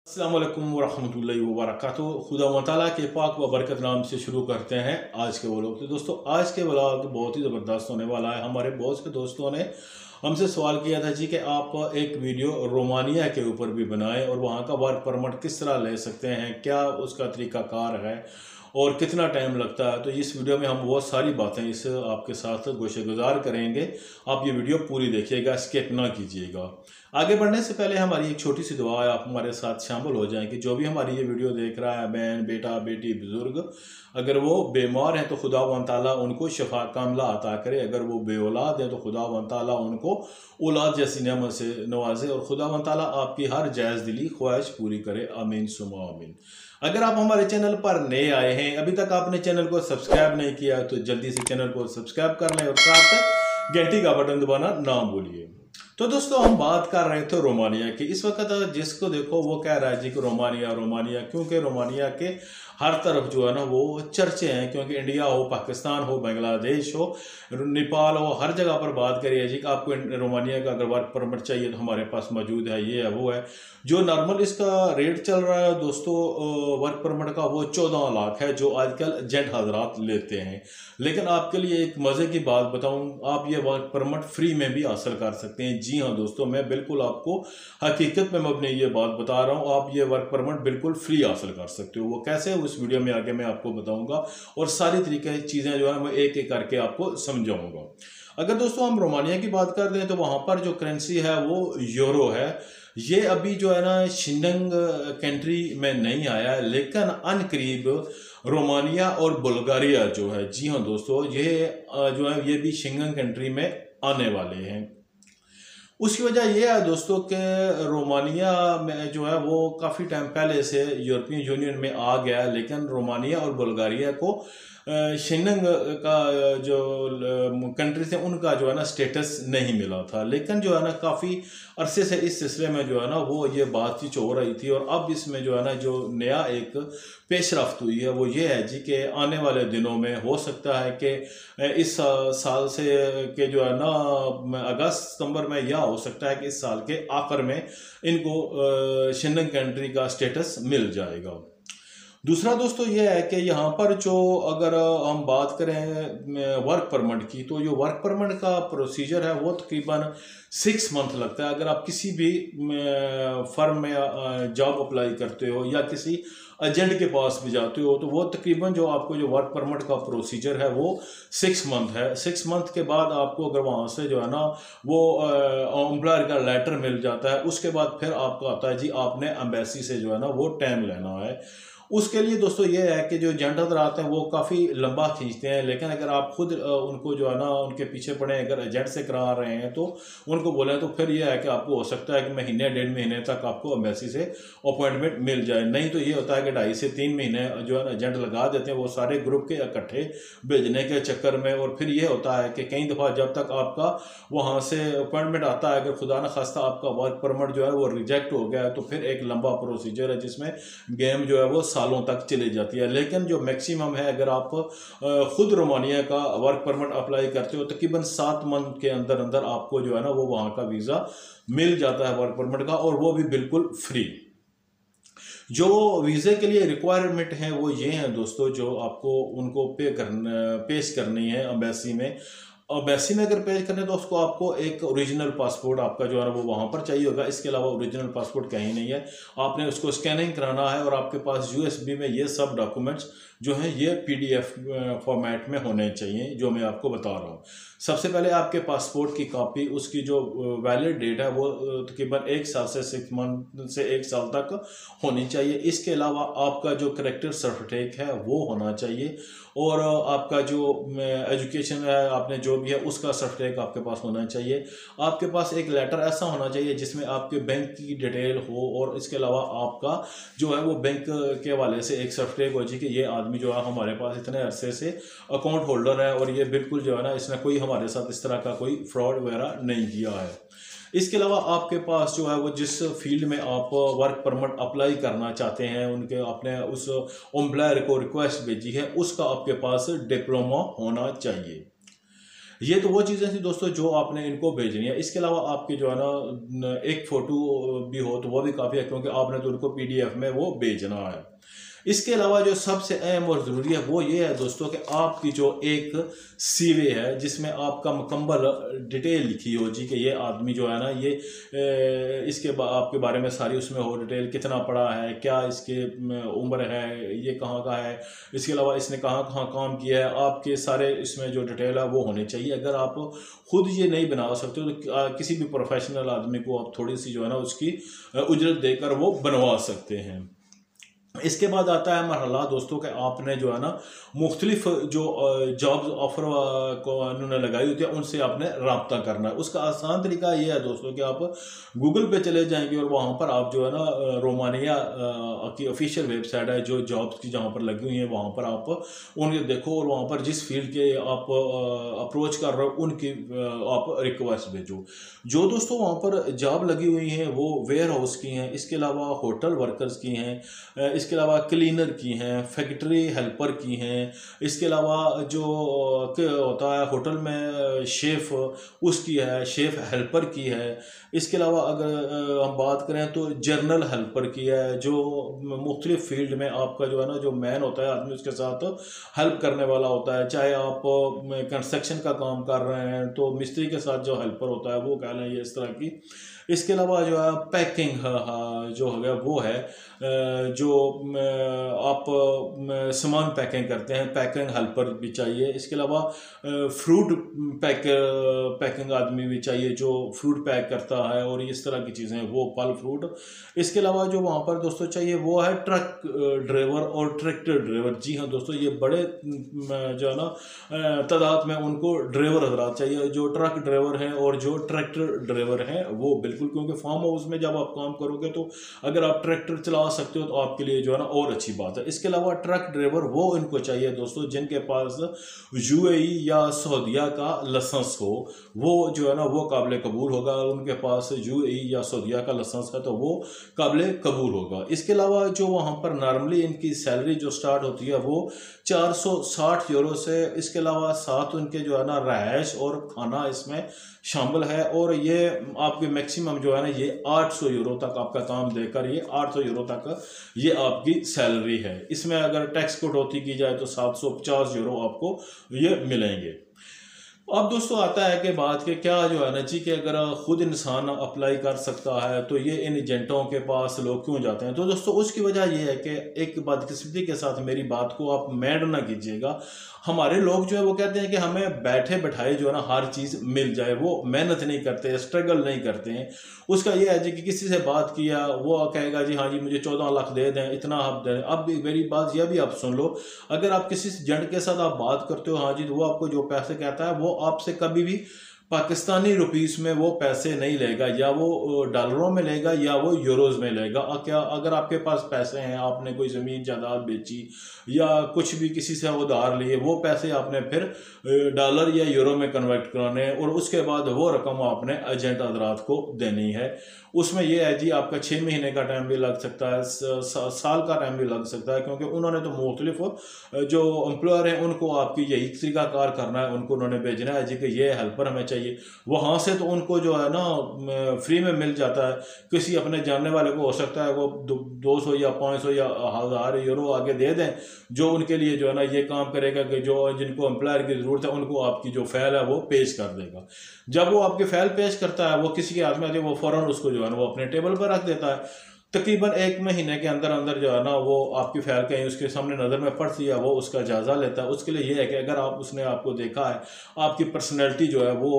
अस्सलाम वालेकुम वरहमतुल्लाहि वबरकातुहू। खुदा व तआला के पाक व बरकत नाम से शुरू करते हैं आज के व्लॉग। तो दोस्तों आज के व्लॉग बहुत ही ज़बरदस्त होने वाला है। हमारे बहुत से दोस्तों ने हमसे सवाल किया था जी कि आप एक वीडियो रोमानिया के ऊपर भी बनाएं और वहाँ का वर्क परमिट किस तरह ले सकते हैं, क्या उसका तरीक़ाकार है और कितना टाइम लगता है। तो इस वीडियो में हम बहुत सारी बातें इस आपके साथ गोशे गुजार करेंगे। आप ये वीडियो पूरी देखिएगा, स्किप ना कीजिएगा। आगे बढ़ने से पहले हमारी एक छोटी सी दुआ है, आप हमारे साथ शामिल हो जाएं कि जो भी हमारी ये वीडियो देख रहा है, बहन बेटा बेटी बुजुर्ग, अगर वो बीमार हैं तो खुदा व ताला उनको शफा कामला अता करे। अगर वो बे औलाद हैं तो खुदा व ताला उनको औलाद जैसी नेमत से नवाजे और खुदा व ताला आपकी हर जायज़ दिली ख्वाहिश पूरी करे। आमीन सुमा आमीन। अगर आप हमारे चैनल पर नए आए हैं, अभी तक आपने चैनल को सब्सक्राइब नहीं किया तो जल्दी से चैनल को सब्सक्राइब कर लें और साथ घंटी का बटन दबाना ना भूलिए। तो दोस्तों हम बात कर रहे थे रोमानिया की। इस वक्त जिसको देखो वो कह रहा है जी कि रोमानिया रोमानिया, क्योंकि रोमानिया के हर तरफ जो है ना वो चर्चे हैं, क्योंकि इंडिया हो, पाकिस्तान हो, बांग्लादेश हो, नेपाल हो, हर जगह पर बात करिए जी कि आपको रोमानिया का अगर वर्क परमिट चाहिए तो हमारे पास मौजूद है, ये है वो है। जो नॉर्मल इसका रेट चल रहा है दोस्तों वर्क परमिट का वो 14 लाख है जो आजकल जेंट हजरात लेते हैं। लेकिन आपके लिए एक मज़े की बात बताऊं, आप ये वर्क परमिट फ्री में भी हासिल कर सकते हैं। जी हाँ दोस्तों, मैं बिल्कुल आपको हकीकत में मैं अपनी ये बात बता रहा हूँ, आप ये वर्क परमिट बिल्कुल फ्री हासिल कर सकते हो। वो कैसे, उस वीडियो में आगे मैं आपको बताऊंगा और सारी तरीके चीज़ें जो है मैं एक एक करके आपको समझाऊंगा। अगर दोस्तों हम रोमानिया की बात कर दें तो वहाँ पर जो करेंसी है वो यूरो है। ये अभी जो है ना शेंगन कंट्री में नहीं आया है, लेकिन अनकरीब रोमानिया और बुल्गारिया जो है, जी हाँ दोस्तों, ये जो है ये भी शेंगन कंट्री में आने वाले हैं। उसकी वजह यह है दोस्तों कि रोमानिया में जो है वो काफ़ी टाइम पहले से यूरोपियन यूनियन में आ गया है, लेकिन रोमानिया और बुल्गारिया को शेंगन का जो कंट्री थे उनका जो है ना स्टेटस नहीं मिला था। लेकिन जो है ना काफ़ी अरसे से इस सिलसिले में जो है ना वो ये बातचीत हो रही थी और अब इसमें जो है ना जो नया एक पेशरफ्त हुई है वो ये है जी कि आने वाले दिनों में हो सकता है कि इस साल से के जो है ना अगस्त सितंबर में, या हो सकता है कि इस साल के आखिर में इनको शेंगन कंट्री का स्टेटस मिल जाएगा। दूसरा दोस्तों ये है कि यहाँ पर जो अगर हम बात करें वर्क परमिट की, तो ये वर्क परमिट का प्रोसीजर है वो तकरीबन 6 मंथ लगता है। अगर आप किसी भी फर्म में जॉब अप्लाई करते हो या किसी एजेंट के पास भी जाते हो तो वो तकरीबन जो आपको जो वर्क परमिट का प्रोसीजर है वो 6 मंथ है। 6 मंथ के बाद आपको अगर वहाँ से जो है ना वो एम्प्लॉयर का लेटर मिल जाता है, उसके बाद फिर आपको आता है जी आपने एम्बेसी से जो है ना वो टाइम लेना है। उसके लिए दोस्तों ये है कि जो एजेंट हजरात हैं वो काफ़ी लंबा खींचते हैं, लेकिन अगर आप खुद उनको जो है ना उनके पीछे पड़े, अगर एजेंट से करा रहे हैं तो उनको बोलें तो फिर ये है कि आपको हो सकता है कि महीने 1.5 महीने तक आपको एम्बेसी से अपॉइंटमेंट मिल जाए। नहीं तो ये होता है कि 2.5 से 3 महीने जो है ना एजेंट लगा देते हैं वो सारे ग्रुप के इकट्ठे भेजने के चक्कर में। और फिर ये होता है कि कई दफ़ा जब तक आपका वहाँ से अपॉइंटमेंट आता है, अगर खुदा न खास्ता आपका वर्क परमिट जो है वो रिजेक्ट हो गया है तो फिर एक लंबा प्रोसीजर है जिसमें गेम जो है वो सालों तक चली जाती है। लेकिन जो मैक्सिमम है, अगर आप खुद रोमानिया का वर्क परमिट अप्लाई करते हो तकरीबन 7 मंथ के अंदर अंदर आपको जो है ना वो वहाँ का वीज़ा मिल जाता है वर्क परमिट का, और वो भी बिल्कुल फ्री। जो वीज़े के लिए रिक्वायरमेंट है वो ये हैं दोस्तों, जो आपको उनको पेश करनी है एम्बेसी में। एम्बेसी में अगर पेश करने तो उसको आपको एक ओरिजिनल पासपोर्ट आपका जो है ना वो वहाँ पर चाहिए होगा। इसके अलावा ओरिजिनल पासपोर्ट कहीं नहीं है, आपने उसको स्कैनिंग कराना है और आपके पास यूएसबी में ये सब डॉक्यूमेंट्स जो हैं ये पीडीएफ फॉर्मेट में होने चाहिए, जो मैं आपको बता रहा हूँ। सबसे पहले आपके पासपोर्ट की कॉपी, उसकी जो वैलिड डेट है वो तकरीबन 1 साल से 6 मंथ से 1 साल तक होनी चाहिए। इसके अलावा आपका जो करेक्टर सर्टिफिकेट है वो होना चाहिए, और आपका जो एजुकेशन है, आपने जो भी है उसका सर्टिफिकेट आपके पास होना चाहिए। आपके पास एक लेटर ऐसा होना चाहिए जिसमें आपके बैंक की डिटेल हो, और इसके अलावा आपका जो है वो बैंक के हवाले से एक सर्टिफिकेट हो जी कि ये आदमी जो है हमारे पास इतने अरसे से अकाउंट होल्डर है और ये बिल्कुल जो है ना इसने कोई हमारे साथ इस तरह का कोई फ्रॉड वगैरह नहीं किया है। इसके अलावा आपके पास जो है वो जिस फील्ड में आप वर्क परमिट अप्लाई करना चाहते हैं, उनके आपने उस एम्प्लॉयर को रिक्वेस्ट भेजी है, उसका आपके पास डिप्लोमा होना चाहिए। ये तो वो चीज़ें थी दोस्तों जो आपने इनको भेजनी है। इसके अलावा आपके जो है ना एक फ़ोटो भी हो तो वो भी काफ़ी है, क्योंकि आपने तो उनको PDF में वो भेजना है। इसके अलावा जो सबसे अहम और ज़रूरी है वो ये है दोस्तों कि आपकी जो एक CV है जिसमें आपका मुकम्मल डिटेल लिखी हो जी कि ये आदमी जो है ना ये आपके बारे में सारी उसमें हो डिटेल, कितना पढ़ा है, क्या इसके उम्र है, ये कहाँ का है, इसके अलावा इसने कहाँ कहाँ काम किया है, आपके सारे इसमें जो डिटेल है वो होनी चाहिए। अगर आप खुद ये नहीं बना सकते तो किसी भी प्रोफेशनल आदमी को आप थोड़ी सी जो है ना उसकी उजरत देकर वो बनवा सकते हैं। इसके बाद आता है मरहला दोस्तों के आपने जो है ना मुख्तलिफ जो जॉब्स ऑफर को उन्होंने लगाई होती है उनसे आपने रब्ता करना है। उसका आसान तरीका ये है दोस्तों कि आप गूगल पे चले जाएंगे और वहाँ पर आप जो है ना रोमानिया की ऑफिशियल वेबसाइट है जो जॉब्स की जहाँ पर लगी हुई है वहाँ पर आप उनके देखो और वहाँ पर जिस फील्ड के आप अप्रोच कर रहे हो उनकी आप रिक्वेस्ट भेजो। जो दोस्तों वहाँ पर जॉब लगी हुई हैं वो वेयर हाउस की हैं, इसके अलावा होटल वर्कर्स की हैं, इसके अलावा क्लीनर की हैं, फैक्ट्री हेल्पर की हैं, इसके अलावा जो होता है होटल में शेफ़ उसकी है, शेफ़ हेल्पर की है। इसके अलावा अगर हम बात करें तो जर्नल हेल्पर की है, जो मुख्तलिफ फील्ड में आपका जो है ना जो मैन होता है आदमी उसके साथ हेल्प करने वाला होता है। चाहे आप कंस्ट्रक्शन का काम कर रहे हैं तो मिस्त्री के साथ जो हेल्पर होता है वो कह लें ये इस तरह की। इसके अलावा जो है पैकिंग जो है वो है जो आप सामान पैकिंग करते हैं, पैकिंग हेल्पर भी चाहिए। इसके अलावा फ्रूट पैकिंग आदमी भी चाहिए जो फ्रूट पैक करता है और इस तरह की चीज़ें वो फल फ्रूट। इसके अलावा जो वहाँ पर दोस्तों चाहिए वो है ट्रक ड्राइवर और ट्रैक्टर ड्राइवर। जी हाँ दोस्तों, ये बड़े जो है ना तादाद में उनको ड्राइवर हजरात चाहिए, जो ट्रक ड्राइवर हैं और जो ट्रैक्टर ड्राइवर हैं वो बिल्कुल, क्योंकि फार्म हाउस में जब आप काम करोगे तो अगर आप ट्रैक्टर चला सकते हो तो आपके लिए जो है ना और अच्छी बात है। इसके अलावा ट्रक ड्राइवर वो इनको चाहिए दोस्तों जिनके पास UAE या सऊदीया का लाइसेंस हो, वो जो है ना वो काबिल कबूल होगा। उनके पास UAE या सऊदीया का लाइसेंस है तो वो काबिल कबूल होगा। इसके अलावा जो वहाँ पर नॉर्मली इनकी सैलरी जो स्टार्ट होती है वो 460 यूरो से, इसके अलावा साथ उनके जो है ना रहायश और खाना इसमें शामिल है। और ये आपके मैक्सिमम जो है ना ये 800 यूरो तक आपका काम देकर ये 800 यूरो तक ये आपकी सैलरी है। इसमें अगर टैक्स कटौती की जाए तो 750 यूरो आपको ये मिलेंगे। अब दोस्तों आता है कि बात के क्या जो है ना जी कि अगर खुद इंसान अप्लाई कर सकता है तो ये इन एजेंटों के पास लोग क्यों जाते हैं। तो दोस्तों उसकी वजह ये है कि एक बदकिस्मती के साथ मेरी बात को आप मैड ना कीजिएगा, हमारे लोग जो है वो कहते हैं कि हमें बैठे बैठाए जो है ना हर चीज़ मिल जाए, वो मेहनत नहीं करते, स्ट्रगल नहीं करते हैं। उसका ये है जी कि किसी से बात किया वो कहेगा जी हाँ जी मुझे 14 लाख दे दें, इतना आप दें। अब मेरी बात यह भी आप सुन लो, अगर आप किसी एजेंट के साथ आप बात करते हो हाँ जी तो वो आपको जो पैसे कहता है वो आपसे कभी भी पाकिस्तानी रुपीस में वो पैसे नहीं लेगा, या वो डॉलरों में लेगा या वो यूरोज़ में लेगा। क्या अगर आपके पास पैसे हैं, आपने कोई ज़मीन जायदाद बेची या कुछ भी किसी से उधार लिए, वो पैसे आपने फिर डॉलर या यूरो में कन्वर्ट कराने और उसके बाद वो रकम आपने एजेंट हजरात को देनी है। उसमें यह है जी आपका 6 महीने का टाइम भी लग सकता है, साल का टाइम भी लग सकता है, क्योंकि उन्होंने तो मुख्तलिफ जो एम्प्लॉयर हैं उनको आपकी यही तरीका कार करना है, उनको उन्होंने भेजना है जी कि ये हेल्पर हमें चाहिए। वहाँ से तो उनको जो है ना फ्री में मिल जाता है। किसी अपने जानने वाले को हो सकता है वो 200 या 500 या 1000 यूरो आगे दे दें, जो उनके लिए जो है ना ये काम करेगा कि जो जिनको एम्प्लॉयर की ज़रूरत है उनको आपकी जो फाइल है वो पेश कर देगा। जब वो आपकी फाइल पेश करता है वो किसी के हाथ में आती है, वो फ़ौरन उसको जो है ना वो अपने टेबल पर रख देता है। तकरीबन 1 महीने के अंदर अंदर जो है ना वो आपकी फाइल कहीं उसके सामने नज़र में पड़ती है, वो उसका जायज़ा लेता है। उसके लिए ये है कि अगर उसने आपको देखा है, आपकी पर्सनैलिटी जो है वो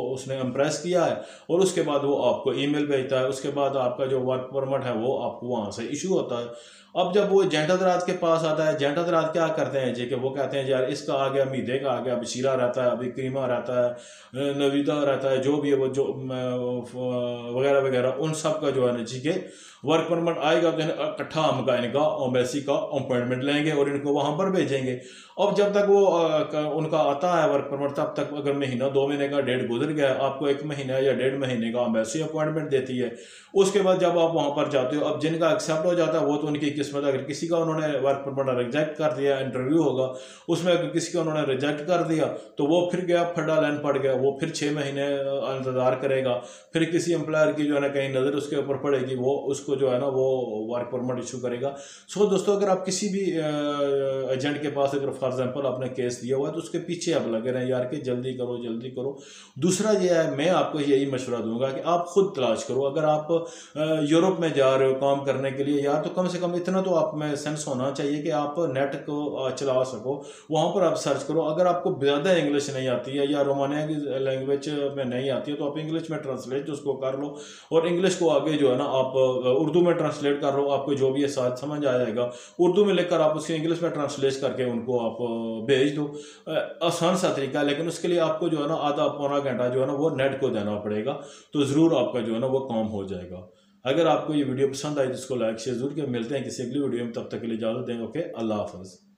उसने इम्प्रेस किया है और उसके बाद वो आपको ईमेल भेजता है, उसके बाद आपका जो वर्क परमिट है वो आपको वहाँ से इशू होता है। अब जब वो एजेंट हजरात के पास आता है, एजेंट हजरात क्या करते हैं जी कि वो कहते हैं यार इसका आ गया, मीदे का आ गया, बशीरा रहता है, अभी करीमा रहता है, नवीदा रहता है, जो भी है वो जो वगैरह वगैरह उन सब का जो है ना जी के वर्क परमिट आएगा तो इकट्ठा हम इनका एम्बेसी का अपॉइंटमेंट लेंगे और इनको वहाँ पर भेजेंगे। अब जब तक वो उनका आता है वर्क परमिट, तब तक अगर महीना 2 महीने का डेट गुजर गया, आपको 1 महीना या 1.5 महीने का एम्बेसी अपॉइंटमेंट देती है। उसके बाद जब आप वहाँ पर जाते हो, अब जिनका एक्सेप्ट हो जाता है वो तो उनकी किस्मत। अगर किसी का उन्होंने वर्क परमिट रिजेक्ट कर दिया, इंटरव्यू होगा उसमें अगर किसी का उन्होंने रिजेक्ट कर दिया तो वो फिर गया फड्डा लाइन पड़ गया, वो फिर 6 महीने इंतजार करेगा, फिर किसी एम्प्लॉयर की जो है ना कहीं नज़र उसके ऊपर पड़ेगी, वो उसको जो है ना वो वर्क परमिट इशू करेगा। सो दोस्तों, अगर आप किसी भी एजेंट के पास अगर फॉर एग्जांपल आपने केस दिया हुआ है तो उसके पीछे आप लगे रहें यार कि जल्दी करो जल्दी करो। दूसरा ये है, मैं आपको यही मशवरा दूंगा कि आप खुद तलाश करो। अगर आप यूरोप में जा रहे हो काम करने के लिए यार, तो कम से कम इतना तो आप में सेंस होना चाहिए कि आप नेट को चला सको, वहाँ पर आप सर्च करो। अगर आपको ज़्यादा इंग्लिश नहीं आती है या रोमानिया की लैंग्वेज में नहीं आती है तो आप इंग्लिश में ट्रांसलेट उसको कर लो और इंग्लिश को आगे जो है ना आप उर्दू में ट्रांसलेट कर लो। आपको जो भी ये साथ समझ आ जाएगा उर्दू में लिखकर आप उसके इंग्लिश में ट्रांसलेट करके उनको आप भेज दो। आसान सा तरीका है, लेकिन उसके लिए आपको जो है ना आधा पौना घंटा जो है ना वो नेट को देना पड़ेगा, तो ज़रूर आपका जो है ना वो काम हो जाएगा। अगर आपको ये वीडियो पसंद आई तो इसको लाइक शेयर जरूर किया। मिलते हैं किसी अगली वीडियो में, तब तक के लिए इजाज़त दें। ओके, अल्लाह हाफ़िज़।